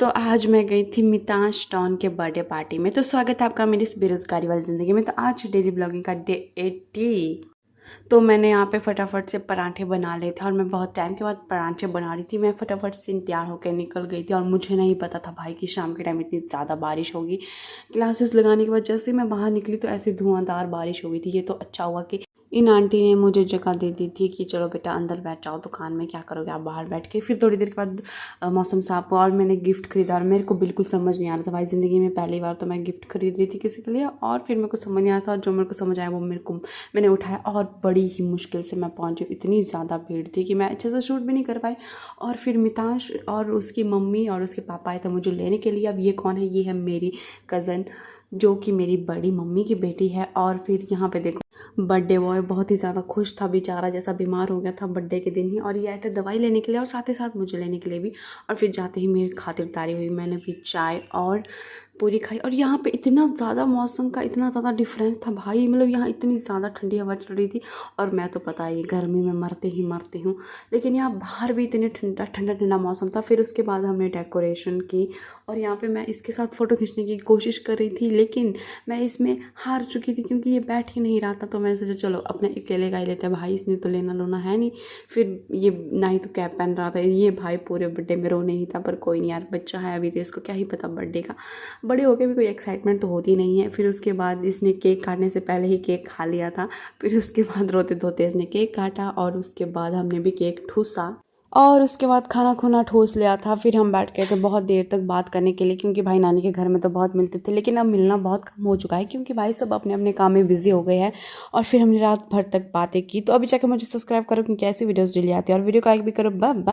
तो आज मैं गई थी मितांश टॉन के बर्थडे पार्टी में। तो स्वागत है आपका मेरी इस बेरोज़गारी वाली ज़िंदगी में। तो आज डेली ब्लॉगिंग का डे 80। तो मैंने यहाँ पे फटाफट से पराठे बना लिए थे और मैं बहुत टाइम के बाद पराठे बना रही थी। मैं फटाफट से तैयार होकर निकल गई थी और मुझे नहीं पता था भाई कि शाम के टाइम इतनी ज़्यादा बारिश होगी। क्लासेस लगाने के बाद जैसे मैं बाहर निकली तो ऐसे धुआंधार बारिश हो गई थी। ये तो अच्छा हुआ कि इन आंटी ने मुझे जगह दे दी थी कि चलो बेटा अंदर बैठ जाओ, दुकान में क्या करोगे आप बाहर बैठ के। फिर थोड़ी देर के बाद मौसम साफ हुआ और मैंने गिफ्ट खरीदा और मेरे को बिल्कुल समझ नहीं आ रहा था भाई, ज़िंदगी में पहली बार तो मैं गिफ्ट खरीद रही थी किसी के लिए और फिर मेरे को समझ नहीं आ रहा था। और जो मेरे को समझ आया वो मैंने उठाया और बड़ी ही मुश्किल से मैं पहुंची। इतनी ज़्यादा भीड़ थी कि मैं अच्छे से शूट भी नहीं कर पाई। और फिर मितांश और उसकी मम्मी और उसके पापा आए थे मुझे लेने के लिए। अब ये कौन है? ये है मेरी कज़न जो कि मेरी बड़ी मम्मी की बेटी है। और फिर यहाँ पे देखो बर्थडे बॉय बहुत ही ज़्यादा खुश था बेचारा, जैसा बीमार हो गया था बर्थडे के दिन ही। और ये आए थे दवाई लेने के लिए और साथ ही साथ मुझे लेने के लिए भी। और फिर जाते ही मेरी खातिरदारी हुई, मैंने भी चाय और पूरी खाई। और यहाँ पे इतना ज़्यादा मौसम का इतना ज़्यादा डिफरेंस था भाई, मतलब यहाँ इतनी ज़्यादा ठंडी हवा चल रही थी और मैं तो पता है गर्मी में मरती हूँ, लेकिन यहाँ बाहर भी इतने ठंडा ठंडा ठंडा मौसम था। फिर उसके बाद हमने डेकोरेशन की और यहाँ पे मैं इसके साथ फ़ोटो खींचने की कोशिश कर रही थी, लेकिन मैं इसमें हार चुकी थी क्योंकि ये बैठ ही नहीं रहा था। तो मैंने सोचा चलो अपने अकेले का ही लेते हैं भाई, इसने तो लेना लोना है नहीं। फिर ये ना ही तो कैप पहन रहा था, ये भाई पूरे बर्थडे में रो नहीं था। पर कोई नहीं यार, बच्चा है अभी तो इसको क्या ही पता बर्थडे का, बड़े होके भी कोई एक्साइटमेंट तो होती नहीं है। फिर उसके बाद इसने केक काटने से पहले ही केक खा लिया था। फिर उसके बाद रोते धोते इसने केक काटा और उसके बाद हमने भी केक ठूसा और उसके बाद खाना खुना ठूस लिया था। फिर हम बैठ गए थे बहुत देर तक बात करने के लिए क्योंकि भाई नानी के घर में तो बहुत मिलते थे, लेकिन अब मिलना बहुत कम हो चुका है क्योंकि भाई सब अपने अपने काम में बिजी हो गए हैं। और फिर हमने रात भर तक बातें की। तो अभी जाकर मुझे सब्सक्राइब करो क्योंकि ऐसी वीडियोस डेली आती है और वीडियो को लाइक भी करो। Bye bye.